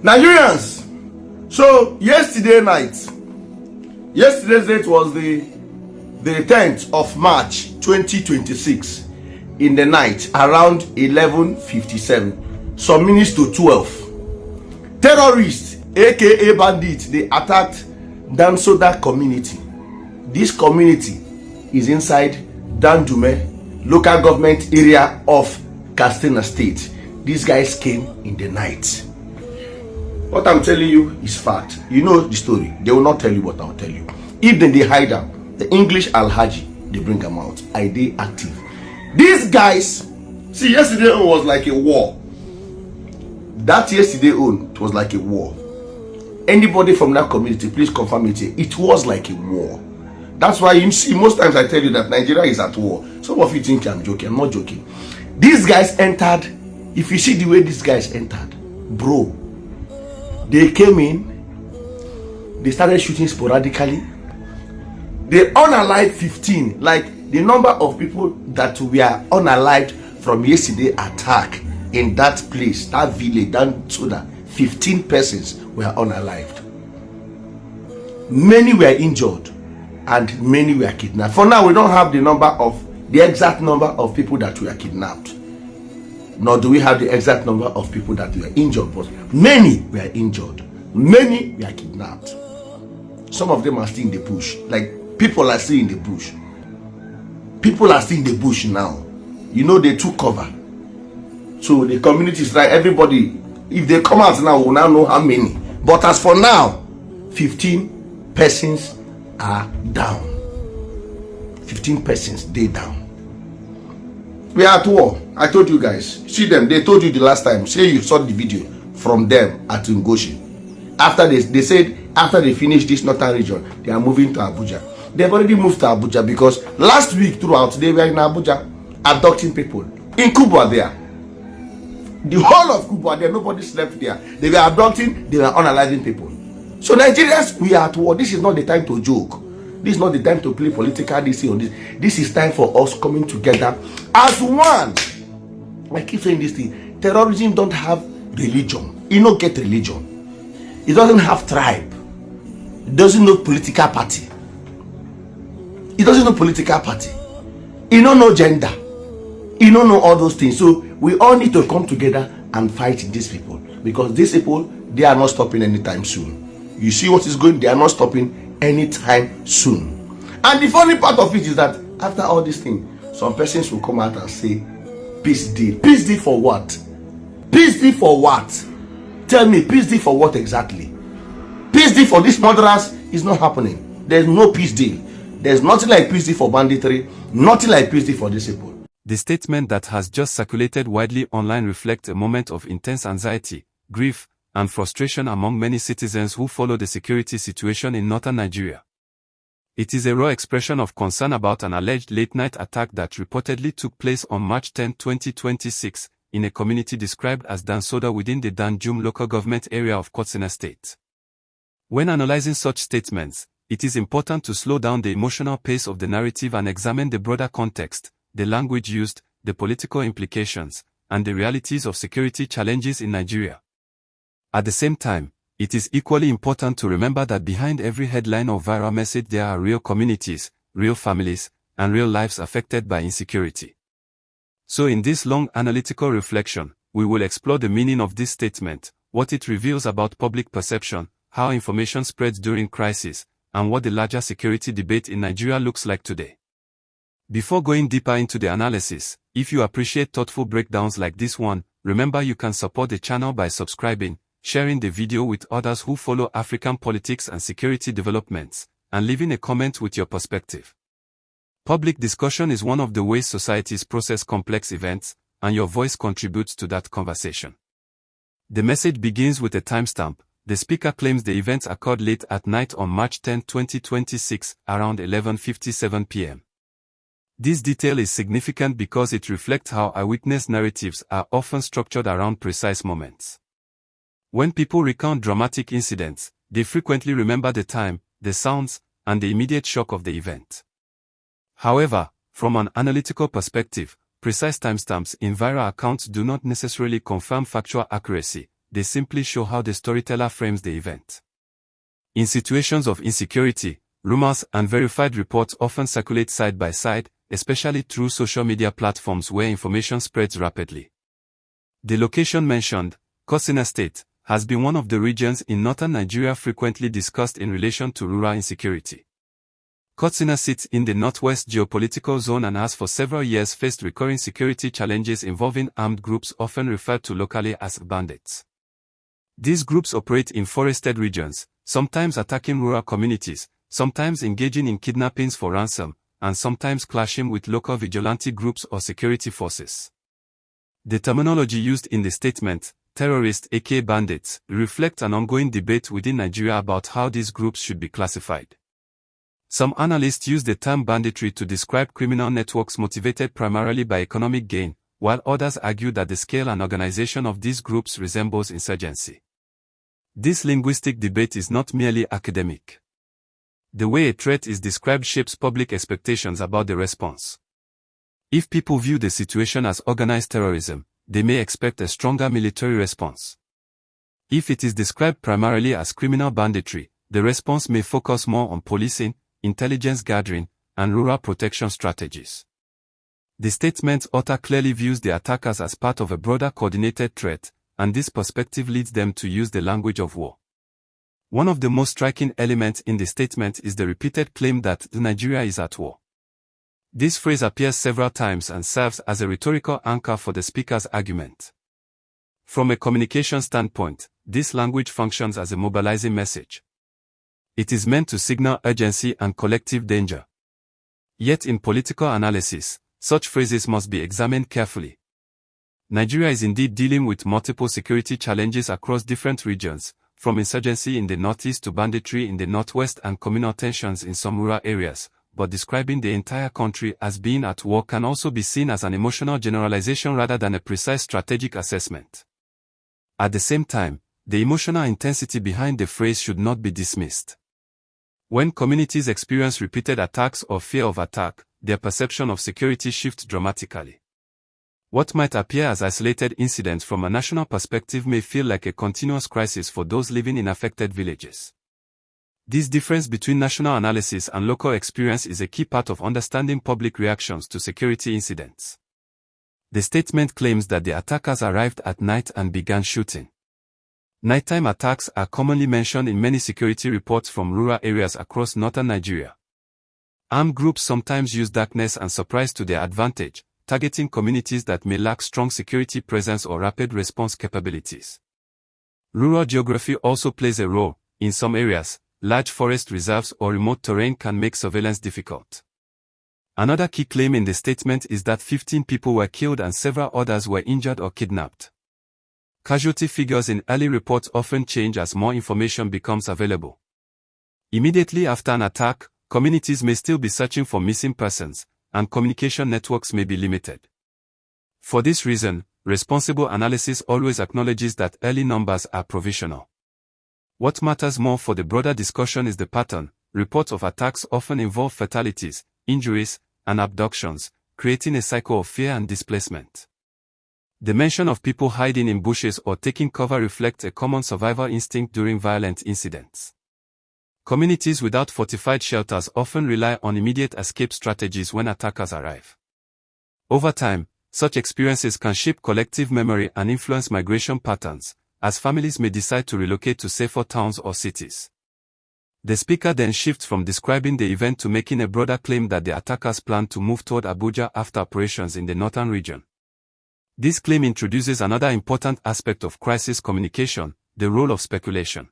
Nigerians, so yesterday's date was the 10th of March 2026 in the night around 11:57, some minutes to 12. Terrorists, aka bandits, they attacked Soda community. This community is inside Dandume local government area of Katsina State. These guys came in the night. What I'm telling you is fact. You know the story. They will not tell you what I'll tell you. If they hide them, the English Alhaji, they bring them out. ID active. These guys, see, yesterday was like a war. That yesterday it was like a war. Anybody from that community, please confirm it here. It was like a war. That's why you see most times I tell you that Nigeria is at war. Some of you think I'm joking. I'm not joking. These guys entered. If you see the way these guys entered, bro, they came in, they started shooting sporadically. They unalived 15, like the number of people that were unalived from yesterday attack in that place, that village, that Soda, 15 persons were unalived. Many were injured and many were kidnapped. For now, we don't have the exact number of people that were kidnapped. Nor do we have the exact number of people that were injured, but many were injured. Many were kidnapped. Some of them are still in the bush. Like, people are still in the bush. People are still in the bush now. You know, they took cover. So the community is like, everybody, if they come out now, we'll now know how many. But as for now, 15 persons are down. 15 persons, they down. We are at war. I told you guys. See them. They told you the last time. Say you saw the video from them at Ngoshi. After this, they said after they finish this northern region, they are moving to Abuja. They've already moved to Abuja because last week throughout they were in Abuja abducting people. In Kubwa there. The whole of Kubwa there, nobody slept there. They were abducting, they were unaliving people. So Nigerians, we are at war. This is not the time to joke. This is not the time to play political this on this. This is time for us coming together as one. I keep saying this thing. Terrorism don't have religion. It don't get religion. It doesn't have tribe. It doesn't know political party. It doesn't know political party. It don't know gender. It don't know all those things. So we all need to come together and fight these people. Because these people, they are not stopping anytime soon. You see what is going? They are not stopping anytime soon. And the funny part of it is that after all this thing, some persons will come out and say, peace deal. Peace deal for what? Peace deal for what? Tell me, peace deal for what exactly? Peace deal for these murderers is not happening. There's no peace deal. There's nothing like peace deal for banditry, nothing like peace deal for these people. The statement that has just circulated widely online reflects a moment of intense anxiety, grief, and frustration among many citizens who follow the security situation in northern Nigeria. It is a raw expression of concern about an alleged late-night attack that reportedly took place on March 10, 2026, in a community described as Soda within the Danjum local government area of Katsina State. When analyzing such statements, it is important to slow down the emotional pace of the narrative and examine the broader context, the language used, the political implications, and the realities of security challenges in Nigeria. At the same time, it is equally important to remember that behind every headline or viral message there are real communities, real families, and real lives affected by insecurity. So in this long analytical reflection, we will explore the meaning of this statement, what it reveals about public perception, how information spreads during crisis, and what the larger security debate in Nigeria looks like today. Before going deeper into the analysis, if you appreciate thoughtful breakdowns like this one, remember you can support the channel by subscribing, sharing the video with others who follow African politics and security developments, and leaving a comment with your perspective. Public discussion is one of the ways societies process complex events, and your voice contributes to that conversation. The message begins with a timestamp. The speaker claims the events occurred late at night on March 10, 2026, around 11:57 p.m. This detail is significant because it reflects how eyewitness narratives are often structured around precise moments. When people recount dramatic incidents, they frequently remember the time, the sounds, and the immediate shock of the event. However, from an analytical perspective, precise timestamps in viral accounts do not necessarily confirm factual accuracy. they simply show how the storyteller frames the event. In situations of insecurity, rumors and verified reports often circulate side by side, especially through social media platforms where information spreads rapidly. The location mentioned, Katsina State, has been one of the regions in northern Nigeria frequently discussed in relation to rural insecurity. Katsina sits in the northwest geopolitical zone and has for several years faced recurring security challenges involving armed groups often referred to locally as bandits. These groups operate in forested regions, sometimes attacking rural communities, sometimes engaging in kidnappings for ransom, and sometimes clashing with local vigilante groups or security forces. The terminology used in the statement, terrorists aka bandits, reflects an ongoing debate within Nigeria about how these groups should be classified. Some analysts use the term banditry to describe criminal networks motivated primarily by economic gain, while others argue that the scale and organization of these groups resembles insurgency. This linguistic debate is not merely academic. The way a threat is described shapes public expectations about the response. If people view the situation as organized terrorism, they may expect a stronger military response. If it is described primarily as criminal banditry, the response may focus more on policing, intelligence gathering, and rural protection strategies. The statement's author clearly views the attackers as part of a broader coordinated threat, and this perspective leads them to use the language of war. One of the most striking elements in the statement is the repeated claim that Nigeria is at war. This phrase appears several times and serves as a rhetorical anchor for the speaker's argument. From a communication standpoint, this language functions as a mobilizing message. It is meant to signal urgency and collective danger. Yet in political analysis, such phrases must be examined carefully. Nigeria is indeed dealing with multiple security challenges across different regions, from insurgency in the northeast to banditry in the northwest and communal tensions in some rural areas, but describing the entire country as being at war can also be seen as an emotional generalization rather than a precise strategic assessment. At the same time, the emotional intensity behind the phrase should not be dismissed. When communities experience repeated attacks or fear of attack, their perception of security shifts dramatically. What might appear as isolated incidents from a national perspective may feel like a continuous crisis for those living in affected villages. This difference between national analysis and local experience is a key part of understanding public reactions to security incidents. The statement claims that the attackers arrived at night and began shooting. Nighttime attacks are commonly mentioned in many security reports from rural areas across northern Nigeria. Armed groups sometimes use darkness and surprise to their advantage, targeting communities that may lack strong security presence or rapid response capabilities. Rural geography also plays a role. In some areas, large forest reserves or remote terrain can make surveillance difficult. Another key claim in the statement is that 15 people were killed and several others were injured or kidnapped. Casualty figures in early reports often change as more information becomes available. Immediately after an attack, communities may still be searching for missing persons, and communication networks may be limited. For this reason, responsible analysis always acknowledges that early numbers are provisional. What matters more for the broader discussion is the pattern. Reports of attacks often involve fatalities, injuries, and abductions, creating a cycle of fear and displacement. The mention of people hiding in bushes or taking cover reflects a common survival instinct during violent incidents. Communities without fortified shelters often rely on immediate escape strategies when attackers arrive. Over time, such experiences can shape collective memory and influence migration patterns, as families may decide to relocate to safer towns or cities. The speaker then shifts from describing the event to making a broader claim that the attackers plan to move toward Abuja after operations in the northern region. This claim introduces another important aspect of crisis communication, the role of speculation.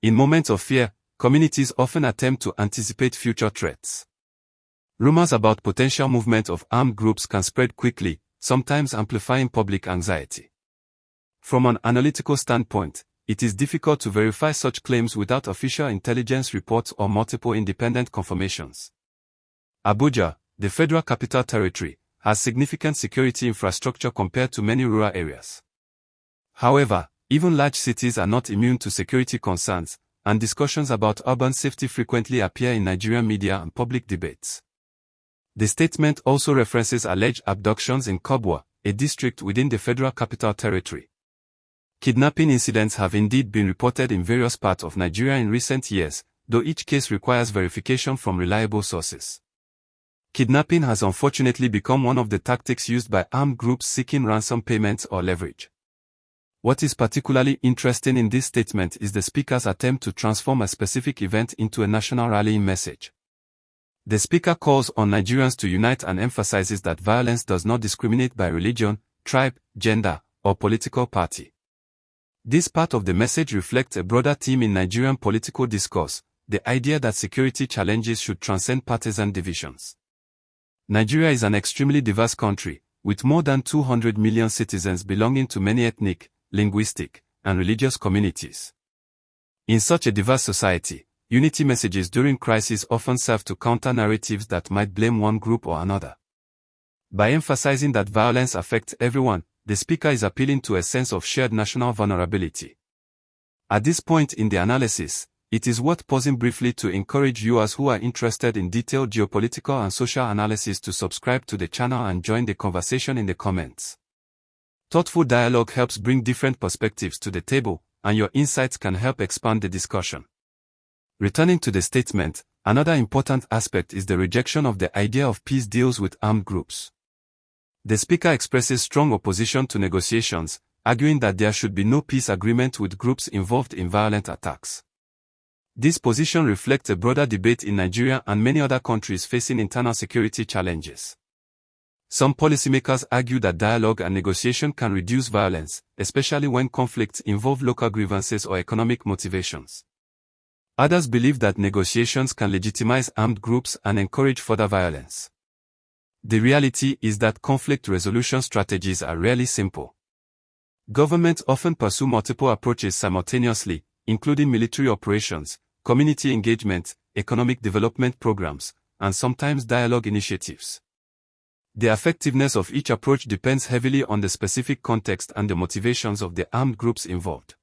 In moments of fear, communities often attempt to anticipate future threats. Rumors about potential movement of armed groups can spread quickly, sometimes amplifying public anxiety. From an analytical standpoint, it is difficult to verify such claims without official intelligence reports or multiple independent confirmations. Abuja, the Federal Capital Territory, has significant security infrastructure compared to many rural areas. However, even large cities are not immune to security concerns, and discussions about urban safety frequently appear in Nigerian media and public debates. The statement also references alleged abductions in Kubwa, a district within the Federal Capital Territory. Kidnapping incidents have indeed been reported in various parts of Nigeria in recent years, though each case requires verification from reliable sources. Kidnapping has unfortunately become one of the tactics used by armed groups seeking ransom payments or leverage. What is particularly interesting in this statement is the speaker's attempt to transform a specific event into a national rallying message. The speaker calls on Nigerians to unite and emphasizes that violence does not discriminate by religion, tribe, gender, or political party. This part of the message reflects a broader theme in Nigerian political discourse, the idea that security challenges should transcend partisan divisions. Nigeria is an extremely diverse country, with more than 200 million citizens belonging to many ethnic, linguistic, and religious communities. In such a diverse society, unity messages during crisis often serve to counter narratives that might blame one group or another. By emphasizing that violence affects everyone, the speaker is appealing to a sense of shared national vulnerability. At this point in the analysis, it is worth pausing briefly to encourage viewers who are interested in detailed geopolitical and social analysis to subscribe to the channel and join the conversation in the comments. Thoughtful dialogue helps bring different perspectives to the table, and your insights can help expand the discussion. Returning to the statement, another important aspect is the rejection of the idea of peace deals with armed groups. The speaker expresses strong opposition to negotiations, arguing that there should be no peace agreement with groups involved in violent attacks. This position reflects a broader debate in Nigeria and many other countries facing internal security challenges. Some policymakers argue that dialogue and negotiation can reduce violence, especially when conflicts involve local grievances or economic motivations. Others believe that negotiations can legitimize armed groups and encourage further violence. The reality is that conflict resolution strategies are rarely simple. Governments often pursue multiple approaches simultaneously, including military operations, community engagement, economic development programs, and sometimes dialogue initiatives. The effectiveness of each approach depends heavily on the specific context and the motivations of the armed groups involved.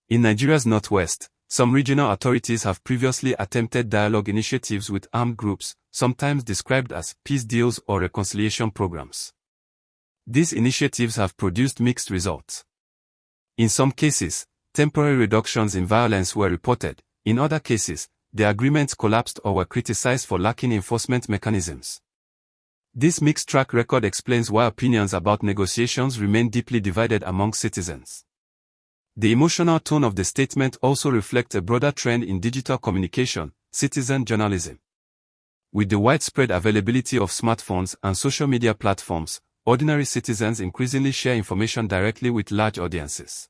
In Nigeria's northwest, some regional authorities have previously attempted dialogue initiatives with armed groups, sometimes described as peace deals or reconciliation programs. These initiatives have produced mixed results. In some cases, temporary reductions in violence were reported. In other cases, the agreements collapsed or were criticized for lacking enforcement mechanisms. This mixed track record explains why opinions about negotiations remain deeply divided among citizens. The emotional tone of the statement also reflects a broader trend in digital communication, citizen journalism. With the widespread availability of smartphones and social media platforms, ordinary citizens increasingly share information directly with large audiences.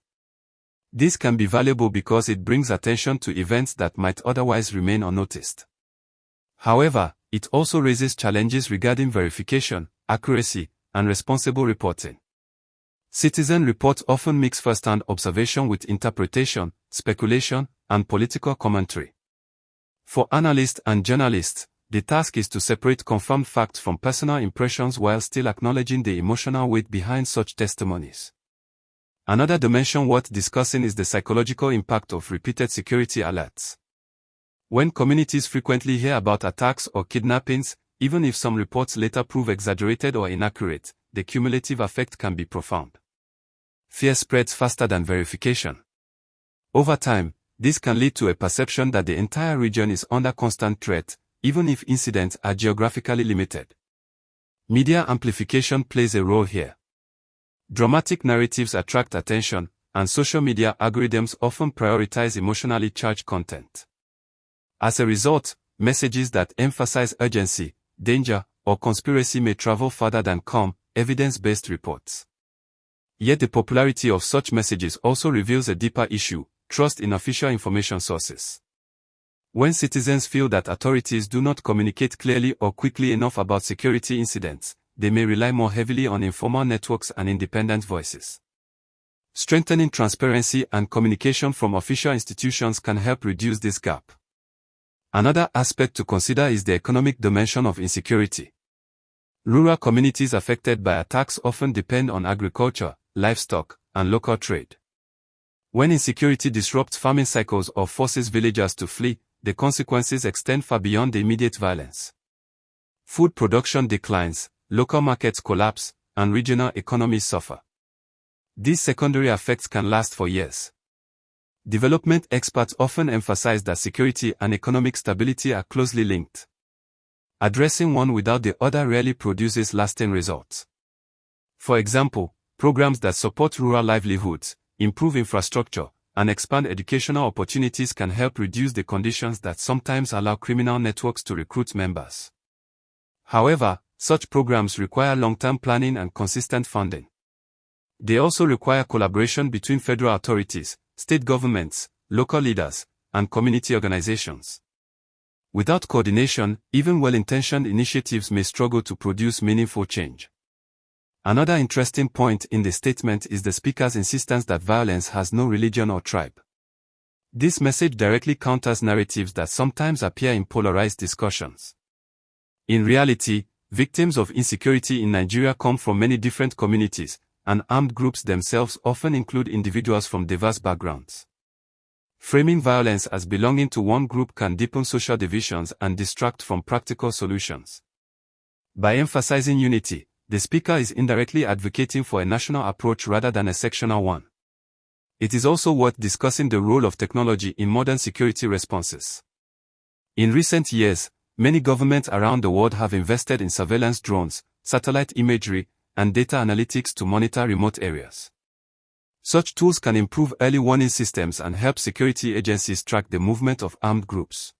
This can be valuable because it brings attention to events that might otherwise remain unnoticed. However, it also raises challenges regarding verification, accuracy, and responsible reporting. Citizen reports often mix first-hand observation with interpretation, speculation, and political commentary. For analysts and journalists, the task is to separate confirmed facts from personal impressions while still acknowledging the emotional weight behind such testimonies. Another dimension worth discussing is the psychological impact of repeated security alerts. When communities frequently hear about attacks or kidnappings, even if some reports later prove exaggerated or inaccurate, the cumulative effect can be profound. Fear spreads faster than verification. Over time, this can lead to a perception that the entire region is under constant threat, even if incidents are geographically limited. Media amplification plays a role here. Dramatic narratives attract attention, and social media algorithms often prioritize emotionally charged content. As a result, messages that emphasize urgency, danger, or conspiracy may travel further than calm, evidence-based reports. Yet the popularity of such messages also reveals a deeper issue: trust in official information sources. When citizens feel that authorities do not communicate clearly or quickly enough about security incidents, they may rely more heavily on informal networks and independent voices. Strengthening transparency and communication from official institutions can help reduce this gap. Another aspect to consider is the economic dimension of insecurity. Rural communities affected by attacks often depend on agriculture, livestock, and local trade. When insecurity disrupts farming cycles or forces villagers to flee, the consequences extend far beyond the immediate violence. Food production declines, local markets collapse, and regional economies suffer. these secondary effects can last for years. Development experts often emphasize that security and economic stability are closely linked. Addressing one without the other rarely produces lasting results. For example, programs that support rural livelihoods, improve infrastructure, and expand educational opportunities can help reduce the conditions that sometimes allow criminal networks to recruit members. However, such programs require long-term planning and consistent funding. They also require collaboration between federal authorities, state governments, local leaders, and community organizations. Without coordination, even well-intentioned initiatives may struggle to produce meaningful change. Another interesting point in the statement is the speaker's insistence that violence has no religion or tribe. This message directly counters narratives that sometimes appear in polarized discussions. In reality, victims of insecurity in Nigeria come from many different communities, and armed groups themselves often include individuals from diverse backgrounds. Framing violence as belonging to one group can deepen social divisions and distract from practical solutions. By emphasizing unity, the speaker is indirectly advocating for a national approach rather than a sectional one. It is also worth discussing the role of technology in modern security responses. In recent years, many governments around the world have invested in surveillance drones, satellite imagery, and data analytics to monitor remote areas. Such tools can improve early warning systems and help security agencies track the movement of armed groups.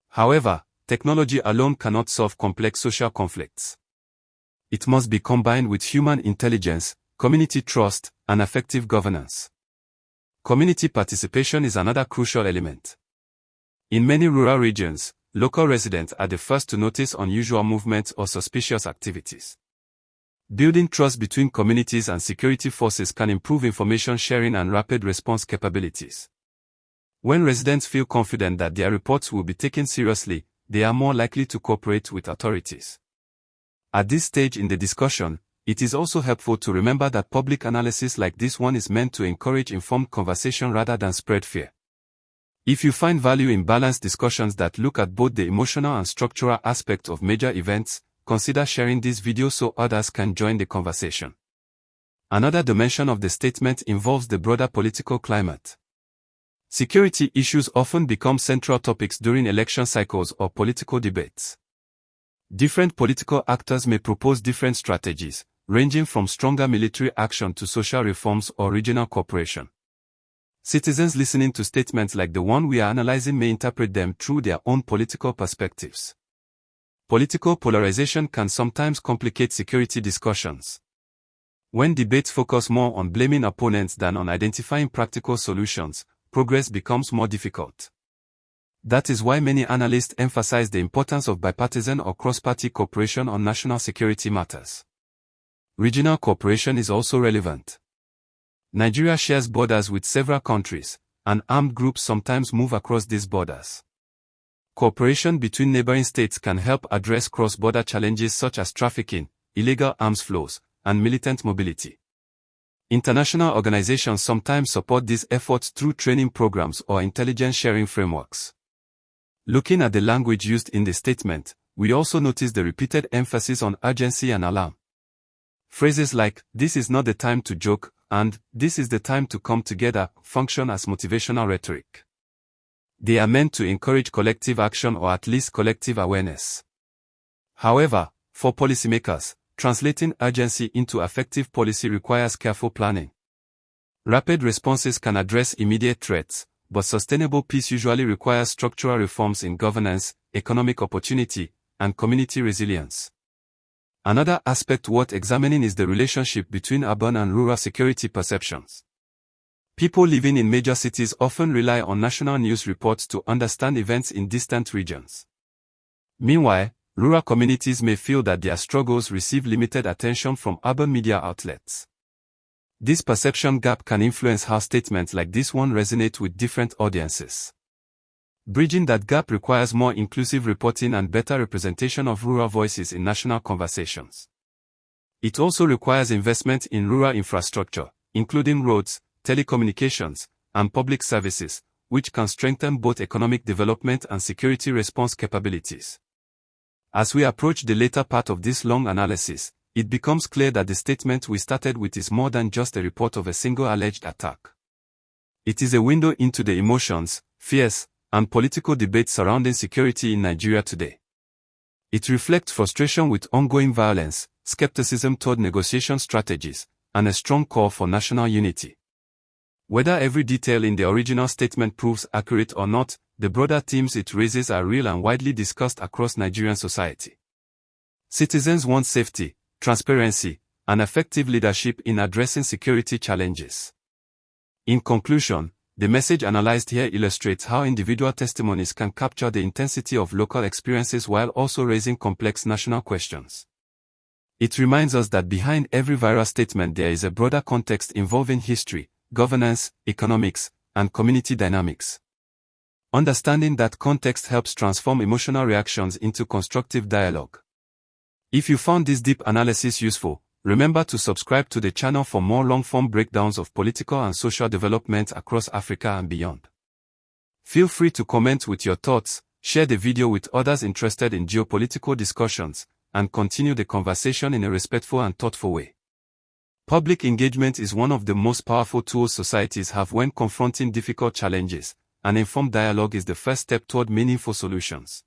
However, technology alone cannot solve complex social conflicts. It must be combined with human intelligence, community trust, and effective governance. Community participation is another crucial element. In many rural regions, local residents are the first to notice unusual movements or suspicious activities. Building trust between communities and security forces can improve information sharing and rapid response capabilities. When residents feel confident that their reports will be taken seriously, they are more likely to cooperate with authorities. At this stage in the discussion, it is also helpful to remember that public analysis like this one is meant to encourage informed conversation rather than spread fear. If you find value in balanced discussions that look at both the emotional and structural aspects of major events, consider sharing this video so others can join the conversation. Another dimension of the statement involves the broader political climate. Security issues often become central topics during election cycles or political debates. Different political actors may propose different strategies, ranging from stronger military action to social reforms or regional cooperation. Citizens listening to statements like the one we are analyzing may interpret them through their own political perspectives. Political polarization can sometimes complicate security discussions. When debates focus more on blaming opponents than on identifying practical solutions, progress becomes more difficult. That is why many analysts emphasize the importance of bipartisan or cross-party cooperation on national security matters. Regional cooperation is also relevant. Nigeria shares borders with several countries, and armed groups sometimes move across these borders. Cooperation between neighboring states can help address cross-border challenges such as trafficking, illegal arms flows, and militant mobility. International organizations sometimes support these efforts through training programs or intelligence sharing frameworks. Looking at the language used in the statement, we also notice the repeated emphasis on urgency and alarm. Phrases like, "This is not the time to joke," and "This is the time to come together," function as motivational rhetoric. They are meant to encourage collective action or at least collective awareness. However, for policymakers, translating urgency into effective policy requires careful planning. Rapid responses can address immediate threats, but sustainable peace usually requires structural reforms in governance, economic opportunity, and community resilience. Another aspect worth examining is the relationship between urban and rural security perceptions. People living in major cities often rely on national news reports to understand events in distant regions. Meanwhile, rural communities may feel that their struggles receive limited attention from urban media outlets. This perception gap can influence how statements like this one resonate with different audiences. Bridging that gap requires more inclusive reporting and better representation of rural voices in national conversations. It also requires investment in rural infrastructure, including roads, telecommunications, and public services, which can strengthen both economic development and security response capabilities. As we approach the later part of this long analysis, it becomes clear that the statement we started with is more than just a report of a single alleged attack. It is a window into the emotions, fears, and political debates surrounding security in Nigeria today. It reflects frustration with ongoing violence, skepticism toward negotiation strategies, and a strong call for national unity. Whether every detail in the original statement proves accurate or not, the broader themes it raises are real and widely discussed across Nigerian society. Citizens want safety, transparency, and effective leadership in addressing security challenges. In conclusion, the message analyzed here illustrates how individual testimonies can capture the intensity of local experiences while also raising complex national questions. It reminds us that behind every viral statement there is a broader context involving history, governance, economics, and community dynamics. Understanding that context helps transform emotional reactions into constructive dialogue. If you found this deep analysis useful, remember to subscribe to the channel for more long-form breakdowns of political and social developments across Africa and beyond. Feel free to comment with your thoughts, share the video with others interested in geopolitical discussions, and continue the conversation in a respectful and thoughtful way. Public engagement is one of the most powerful tools societies have when confronting difficult challenges, and informed dialogue is the first step toward meaningful solutions.